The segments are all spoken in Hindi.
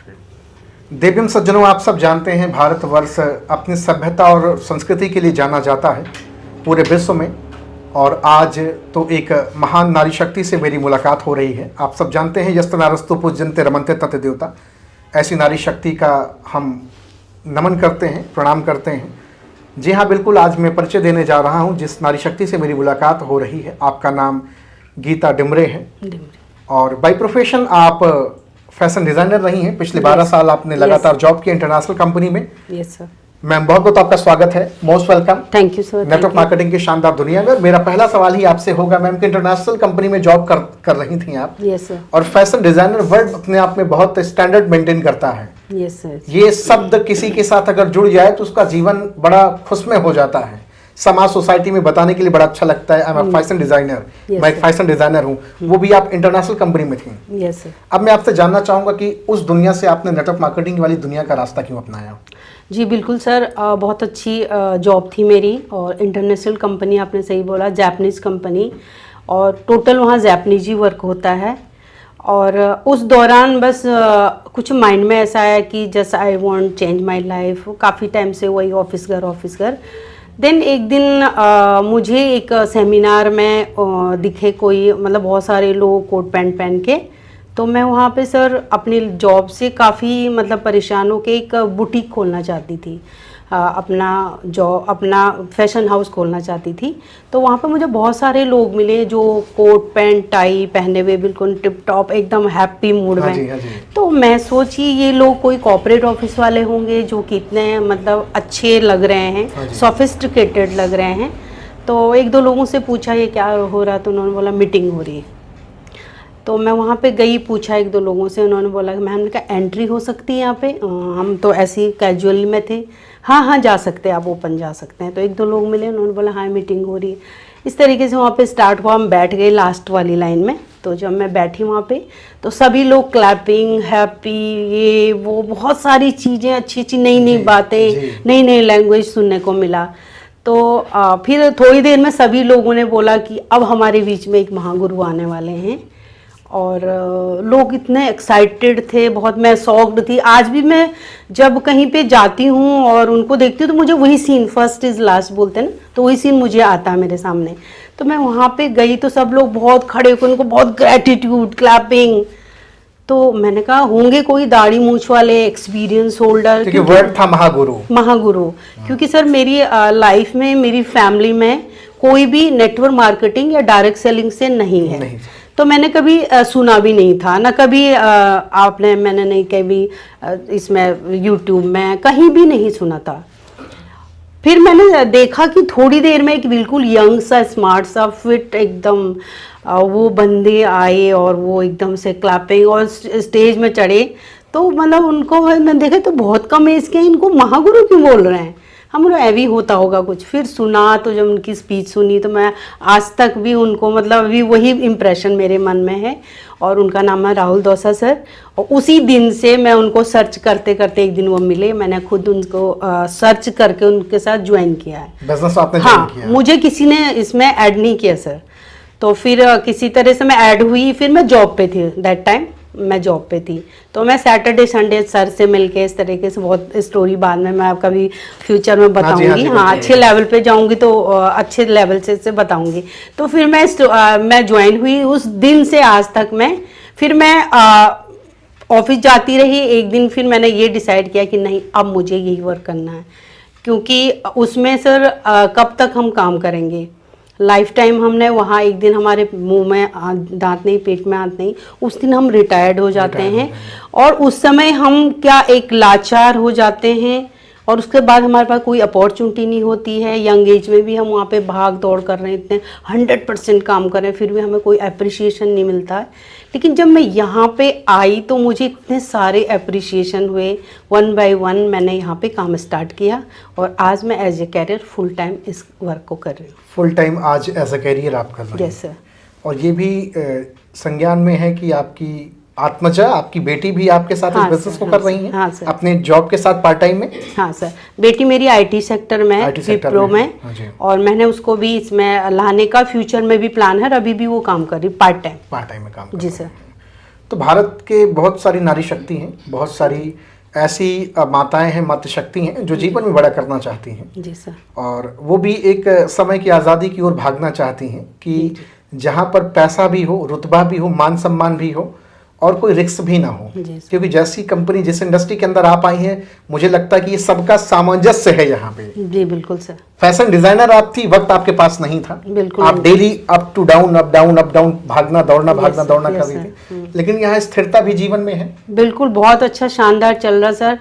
देवियम सज्जनों, आप सब जानते हैं भारतवर्ष अपनी सभ्यता और संस्कृति के लिए जाना जाता है पूरे विश्व में। और आज तो एक महान नारी शक्ति से मेरी मुलाकात हो रही है। आप सब जानते हैं यस्त नारस्तु पूज्यन्ते रमन्ते तत् देवता। ऐसी नारी शक्ति का हम नमन करते हैं, प्रणाम करते हैं। जी हाँ, बिल्कुल, आज मैं परिचय देने जा रहा हूँ जिस नारी शक्ति से मेरी मुलाकात हो रही है। आपका नाम गीता डिमरे है और बाय प्रोफेशन आप फैशन डिजाइनर रही हैं। पिछले 12 साल आपने लगातार जॉब की इंटरनेशनल कंपनी में। Yes sir. मैम, बहुत बहुत आपका स्वागत है, most welcome. Thank you sir. Network marketing की शानदार दुनिया में। और मेरा पहला सवाल ही आपसे होगा मैम कि इंटरनेशनल कंपनी में जॉब कर रही थी आप। Yes sir. और फैशन डिजाइनर वर्ड अपने आप में बहुत स्टैंडर्ड मेंटेन करता है। Yes sir. ये शब्द किसी के साथ अगर जुड़ जाए तो उसका जीवन बड़ा खुशमय हो जाता है। समाज सोसाइटी में बताने के लिए बड़ा अच्छा लगता है। आई एम फैशन डिजाइनर, मैं एक फैशन डिजाइनर हूँ। वो भी आप इंटरनेशनल कंपनी में थी। Yes sir. अब मैं आपसे जानना चाहूंगा कि उस दुनिया से आपने नेटवर्क मार्केटिंग वाली दुनिया का रास्ता क्यों अपनाया? जी बिल्कुल सर, बहुत अच्छी जॉब थी मेरी और इंटरनेशनल कंपनी, आपने सही बोला, जापानीज़ कंपनी, और टोटल वहाँ जापानीज ही वर्क होता है। और उस दौरान बस कुछ माइंड में ऐसा आया कि just I want change my life. काफ़ी टाइम से वही ऑफिस घर। देन एक दिन मुझे एक सेमिनार में दिखे कोई, मतलब बहुत सारे लोग कोट पैंट पहन के। तो मैं वहाँ पे सर अपनी जॉब से काफ़ी मतलब परेशान होकर एक बुटीक खोलना चाहती थी, अपना फैशन हाउस खोलना चाहती थी। तो वहाँ पे मुझे बहुत सारे लोग मिले जो कोट पैंट टाई पहने हुए बिल्कुल टिप टॉप एकदम हैप्पी मूड में। हाँ जी। तो मैं सोची ये लोग कोई कॉर्पोरेट ऑफिस वाले होंगे जो कितने मतलब अच्छे लग रहे हैं, सोफिस्टिकेटेड लग रहे हैं। तो एक दो लोगों से पूछा ये क्या हो रहा, तो उन्होंने बोला मीटिंग हो रही है। तो मैं वहाँ पे गई, पूछा एक दो लोगों से, उन्होंने बोला कि मैम ने कहा एंट्री हो सकती है यहाँ पे। हम तो ऐसी कैजुअल में थे। हाँ जा सकते हैं, आप ओपन जा सकते हैं। तो एक दो लोग मिले, उन्होंने बोला हाँ मीटिंग हो रही है। इस तरीके से वहाँ पे स्टार्ट हुआ। हम बैठ गए लास्ट वाली लाइन में। तो जब मैं बैठी वहाँ पे तो सभी लोग क्लैपिंग, हैप्पी, ये वो बहुत सारी चीज़ें, अच्छी नई बातें, नई लैंग्वेज सुनने को मिला। तो फिर थोड़ी देर में सभी लोगों ने बोला कि अब हमारे बीच में एक महागुरु आने वाले हैं। और लोग इतने एक्साइटेड थे, बहुत। मैं शॉक्ड थी। आज भी मैं जब कहीं पे जाती हूँ और उनको देखती हूँ तो मुझे वही सीन, फर्स्ट इज लास्ट बोलते हैं ना, तो वही सीन मुझे आता है मेरे सामने। तो मैं वहाँ पे गई तो सब लोग बहुत खड़े होकर उनको बहुत ग्रेटिट्यूड, क्लैपिंग। तो मैंने कहा होंगे कोई दाढ़ी मूछ वाले, एक्सपीरियंस होल्डर, क्योंकि वर्ड था महागुरु। क्योंकि सर मेरी लाइफ में, मेरी फैमिली में कोई भी नेटवर्क मार्केटिंग या डायरेक्ट सेलिंग से नहीं है। तो मैंने कभी सुना भी नहीं था ना, कभी मैंने नहीं कभी इसमें यूट्यूब में कहीं भी नहीं सुना था। फिर मैंने देखा कि थोड़ी देर में एक बिल्कुल यंग सा, स्मार्ट सा, फिट एकदम वो बंदे आए और वो एकदम से क्लैपिंग और स्टेज में चढ़े। तो मतलब उनको मैंने देखा तो बहुत कम एज के, इनको महागुरु क्यों बोल रहे हैं, हम लोग ऐवी होता होगा कुछ। फिर सुना तो जब उनकी स्पीच सुनी तो मैं आज तक भी उनको, मतलब अभी वही इम्प्रेशन मेरे मन में है। और उनका नाम है राहुल दौसा सर। और उसी दिन से मैं उनको सर्च करते करते एक दिन वो मिले, मैंने खुद उनको सर्च करके उनके साथ ज्वाइन किया है। बिजनेस आपने हाँ, किया? मुझे किसी ने इसमें ऐड नहीं किया सर। तो फिर किसी तरह से मैं ऐड हुई। फिर मैं जॉब पे थी, दैट टाइम मैं जॉब पे थी। तो मैं सैटरडे संडे सर से मिलके इस तरीके से, बहुत स्टोरी बाद में मैं कभी फ्यूचर में बताऊंगी। हाँ, अच्छे लेवल पे जाऊंगी तो अच्छे लेवल से बताऊंगी। तो फिर मैं ज्वाइन हुई। उस दिन से आज तक फिर मैं ऑफिस जाती रही। एक दिन फिर मैंने ये डिसाइड किया कि नहीं, अब मुझे यही वर्क करना है। क्योंकि उसमें सर कब तक हम काम करेंगे, लाइफ टाइम। हमने वहाँ एक दिन हमारे मुंह में दांत नहीं, पेट में हाथ नहीं, उस दिन हम रिटायर्ड हो जाते हैं। और उस समय हम क्या एक लाचार हो जाते हैं। और उसके बाद हमारे पास कोई अपॉर्चुनिटी नहीं होती है। यंग एज में भी हम वहाँ पे भाग दौड़ कर रहे हैं, इतने 100% काम कर रहे हैं, फिर भी हमें कोई अप्रिसिएशन नहीं मिलता है। लेकिन जब मैं यहाँ पे आई तो मुझे इतने सारे अप्रिसिएशन हुए। 1 by 1 मैंने यहाँ पे काम स्टार्ट किया और आज मैं as a career full time इस वर्क को कर रही हूँ। फुल टाइम आज एज ए कैरियर आप कर रहे हैं? Yes sir. और ये भी संज्ञान में है कि आपकी आत्मजा, आपकी बेटी भी आपके साथ इस बिजनेस को कर रही हैं? हाँ सर। अपने जॉब के साथ पार्ट टाइम में? हाँ सर, बेटी मेरी आईटी सेक्टर में है, विप्रो में। और मैंने उसको भी इसमें लाने का फ्यूचर में भी प्लान है। अभी भी वो काम कर रही पार्ट टाइम में काम कर जी सर। तो भारत के बहुत सारी नारी शक्ति हैं, बहुत सारी ऐसी माताएं हैं, मातृशक्ति हैं जो जीवन में बड़ा करना चाहती हैं जी सर। और वो भी एक समय की आज़ादी की ओर भागना चाहती हैं कि जहाँ पर पैसा भी हो, रुतबा भी हो, मान सम्मान भी हो और कोई रिस्क भी ना हो। क्योंकि जैसी कंपनी, जिस इंडस्ट्री के अंदर आप आई हैं, मुझे लगता है कि ये सबका सामंजस्य है यहाँ पे। जी बिल्कुल सर। फैशन डिजाइनर आप थी, वक्त आपके पास नहीं था, बिल्कुल आप daily up to down, up down, up down, भागना दौड़ना, भागना दौड़ना कर रही थी, लेकिन यहाँ स्थिरता भी जीवन में है। बिल्कुल, बहुत अच्छा, शानदार चल रहा सर।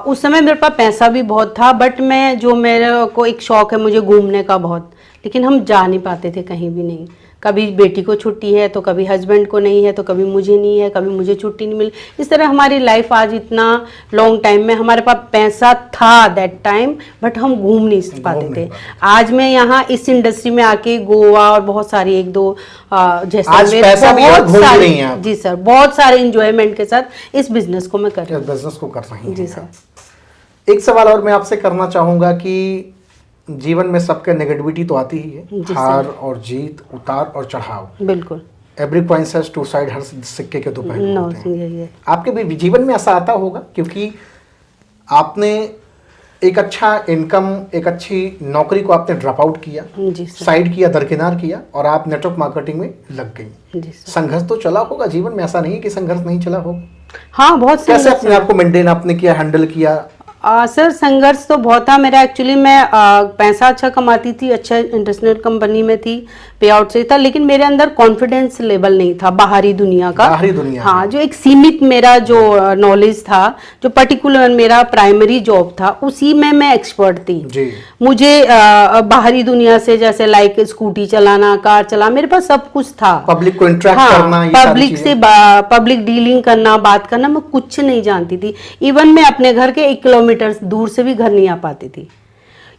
उस समय मेरे पास पैसा भी बहुत था, बट मैं जो मेरे को एक शौक है मुझे घूमने का बहुत, लेकिन हम जा नहीं पाते थे कहीं भी नहीं। कभी बेटी को छुट्टी है तो कभी हस्बैंड को नहीं है, तो कभी मुझे नहीं है, कभी मुझे छुट्टी नहीं मिली। इस तरह हमारी लाइफ आज इतना लॉन्ग टाइम में, हमारे पास पैसा था दैट टाइम, बट हम घूम नहीं पाते थे। आज मैं यहाँ इस इंडस्ट्री में आके गोवा और बहुत सारी एक दो जैसे बहुत सारी, जी सर, बहुत सारे इंजॉयमेंट के साथ इस बिजनेस को मैं कर रही हूँ। बिजनेस को कर रही हैं जी सर। एक सवाल और मैं आपसे करना चाहूँगा कि जीवन में सबके नेगेटिविटी तो आती ही है, हार और जीत, उतार और चढ़ाव। बिल्कुल, every coin has two side, हर सिक्के के दो पहलू होते हैं। No, आपके भी जीवन में ऐसा आता होगा क्योंकि आपने एक अच्छा इनकम, एक अच्छी नौकरी को आपने ड्रॉप आउट किया, साइड किया, दरकिनार किया और आप नेटवर्क मार्केटिंग में लग गई। संघर्ष तो चला होगा जीवन में, ऐसा नहीं है कि संघर्ष नहीं चला होगा। हाँ, बहुत। कैसे अपने आप को मेंटेन आपने किया, हैंडल किया? सर संघर्ष तो बहुत था मेरा। एक्चुअली मैं पैसा अच्छा कमाती थी, अच्छा इंटरनेशनल कंपनी में थी, पे आउट से था, लेकिन मेरे अंदर कॉन्फिडेंस लेवल नहीं था बाहरी दुनिया का। बाहरी दुनिया, हाँ, जो एक सीमित मेरा जो नॉलेज था, जो पर्टिकुलर मेरा प्राइमरी जॉब था, उसी में मैं एक्सपर्ट थी जी। मुझे बाहरी दुनिया से, जैसे लाइक स्कूटी चलाना, कार चलाना, मेरे पास सब कुछ था। पब्लिक को इंटरेक्ट करना, पब्लिक से पब्लिक डीलिंग करना, बात करना, मैं कुछ नहीं जानती थी। इवन मैं अपने घर के 1 किलोमीटर दूर से भी घर नहीं आ पाती थी।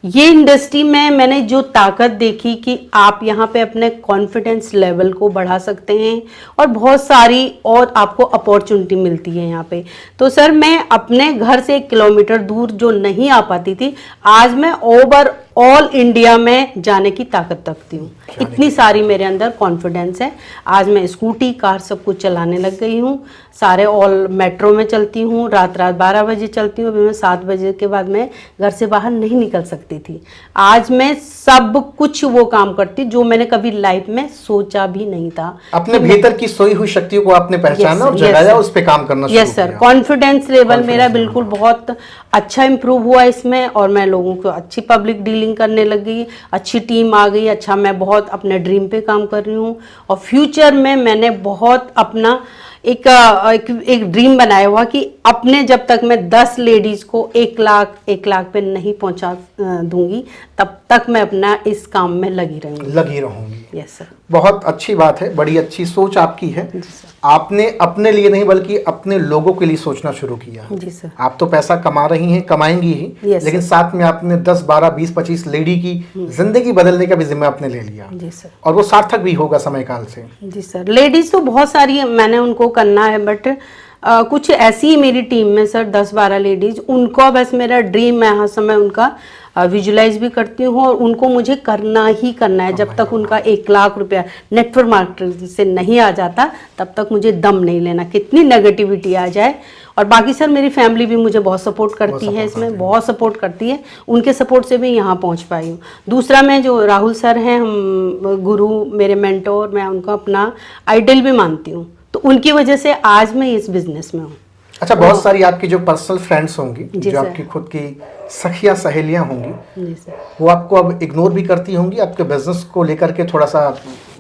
ये इंडस्ट्री में मैंने जो ताकत देखी कि आप यहाँ पे अपने कॉन्फिडेंस लेवल को बढ़ा सकते हैं और बहुत सारी और आपको अपॉर्चुनिटी मिलती है यहाँ पे। तो सर मैं अपने घर से 1 किलोमीटर दूर जो नहीं आ पाती थी, आज मैं ओवर ऑल इंडिया में जाने की ताकत रखती हूँ। इतनी सारी मेरे अंदर कॉन्फिडेंस है। आज मैं स्कूटी, कार सब कुछ चलाने लग गई हूँ। सारे ऑल मेट्रो में चलती हूँ, रात 12 बजे चलती हूँ। अभी मैं 7 बजे के बाद मैं घर से बाहर नहीं निकल सकती थी। आज मैं सब कुछ वो काम करती जो मैंने कभी लाइफ में सोचा भी नहीं था। अपने भीतर की सोई हुई शक्तियों को आपने पहचाना और जगाया, उस पे काम करना शुरू किया। यस सर, कॉन्फिडेंस लेवल मेरा बिल्कुल बहुत अच्छा इंप्रूव हुआ इसमें और मैं लोगों को अच्छी पब्लिक डीलिंग करने लग गई, अच्छी टीम आ गई। अच्छा, मैं बहुत अपने ड्रीम पे काम कर रही हूँ और फ्यूचर में मैंने बहुत अपना एक ड्रीम बनाया हुआ कि अपने जब तक मैं 10 लेडीज को 1 लाख पे नहीं पहुंचा दूंगी, तब तक मैं अपना इस काम में लगी रहूंगी। Yes sir. बहुत अच्छी बात है, बड़ी अच्छी सोच आपकी है। आपने अपने लिए नहीं बल्कि अपने लोगों के लिए सोचना शुरू किया। जी सर। आप तो पैसा कमा रही हैं, कमाएंगी ही, लेकिन साथ में आपने 10, 12, 20, 25 लेडी की जिंदगी बदलने का भी जिम्मा आपने ले लिया। जी सर। और वो सार्थक भी होगा समय काल से। जी सर। लेडीज तो बहुत सारी मैंने उनको करना है, बट कुछ ऐसी मेरी टीम में सर 10-12 लेडीज, उनको बस मेरा ड्रीम है, हर समय उनका विजुलाइज भी करती हूँ और उनको मुझे करना ही करना है। जब तक उनका 1 लाख रुपया नेटवर्क मार्केटिंग से नहीं आ जाता, तब तक मुझे दम नहीं लेना, कितनी नेगेटिविटी आ जाए। और बाकी सर मेरी फैमिली भी मुझे बहुत सपोर्ट करती है, इसमें बहुत सपोर्ट करती है। उनके सपोर्ट से भी यहाँ पहुँच पाई हूँ। दूसरा, मैं जो राहुल सर हैं, हम गुरु, मेरे मेंटोर, मैं उनको अपना आइडल भी मानती हूँ, तो उनकी वजह से आज मैं इस बिजनेस में हूँ। अच्छा, बहुत सारी आपकी जो पर्सनल फ्रेंड्स होंगी, जो आपकी खुद की सखियां सहेलियां होंगी, जी सर, वो आपको अब इग्नोर भी करती होंगी, आपके बिजनेस को लेकर के थोड़ा सा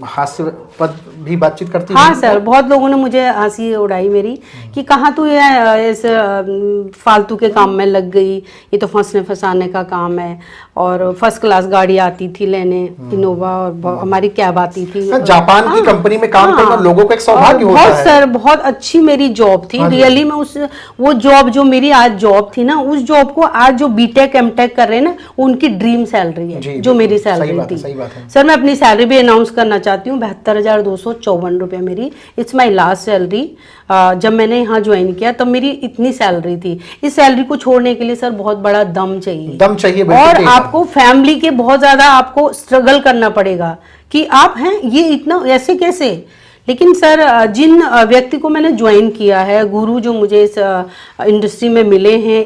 हास्यास्पद भी बातचीत करती हाँ होंगी? सर, बहुत लोगों ने मुझे हंसी उड़ाई मेरी कि कहाँ तू ये इस फालतू के काम में लग गई, ये तो फंसने फंसाने का काम है। और फर्स्ट क्लास गाड़ी आती थी लेने, इनोवा, और हमारी कैब आती थी। जापान की कंपनी में काम करना लोगों का एक सौभाग्य होता है। बहुत सर, बहुत अच्छी मेरी जॉब थी रियली। मैं वो जॉब जो मेरी आज जॉब थी ना, उस जॉब को आज जो बीटेक एमटेक कर रहे हैं ना, उनकी ड्रीम सैलरी है जो मेरी सैलरी थी। सर मैं अपनी सैलरी भी अनाउंस करना चाहती हूँ, 72,254 रुपये मेरी, इट्स माई लास्ट सैलरी। जब मैंने यहाँ ज्वाइन किया तब मेरी इतनी सैलरी थी। इस सैलरी को छोड़ने के लिए सर बहुत बड़ा दम चाहिए और आपको फैमिली के बहुत ज्यादा आपको स्ट्रगल करना पड़ेगा कि आप हैं ये इतना ऐसे कैसे, लेकिन सर जिन व्यक्ति को मैंने ज्वाइन किया है, गुरु जो मुझे इस इंडस्ट्री में मिले हैं,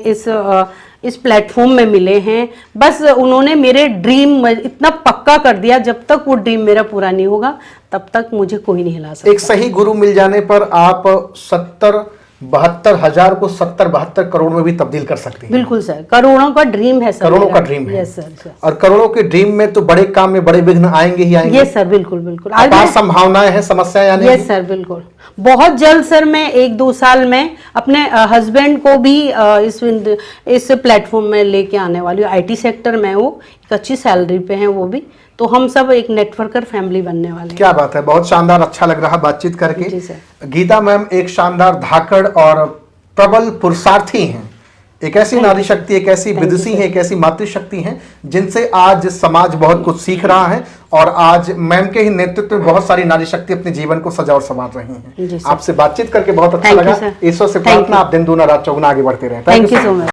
इस प्लेटफॉर्म में मिले हैं, बस उन्होंने मेरे ड्रीम इतना पक्का कर दिया, जब तक वो ड्रीम मेरा पूरा नहीं होगा तब तक मुझे कोई नहीं हिला सकता। एक सही गुरु मिल जाने पर आप 70-72 हजार को 70-72 करोड़ में भी तब्दील कर सकती हैं। बिल्कुल सर, करोड़ों का ड्रीम है सर, करोड़ों मेरा। का ड्रीम है। Yes sir. और करोड़ों के ड्रीम में तो बड़े काम में बड़े विघ्न आएंगे ही आएंगे। यस सर, बिल्कुल बिल्कुल। अपार संभावनाएं हैं, समस्याएं आने की। यस सर, बिल्कुल। बहुत जल्द सर मैं 1-2 साल में अपने हस्बैंड को भी इस प्लेटफॉर्म में लेके आने वाली हूँ। IT सेक्टर में वो एक अच्छी सैलरी पे हैं वो भी, तो हम सब एक नेटवर्कर फैमिली बनने वाले हैं। क्या बात है, बहुत शानदार, अच्छा लग रहा बातचीत करके। जी सर। गीता मैम एक शानदार धाकड़ और प्रबल पुरुषार्थी हैं, एक ऐसी नारी शक्ति, एक ऐसी विदुषी है, एक ऐसी मातृशक्ति हैं जिनसे आज समाज बहुत कुछ सीख रहा है। और आज मैम के ही नेतृत्व में बहुत सारी नारी शक्ति अपने जीवन को सजा और संवार रही हैं। आपसे बातचीत करके बहुत अच्छा लगा। ईश्वर से प्रार्थना आप दिन दूना रात चौगुना आगे बढ़ते रहे। Thank you so much.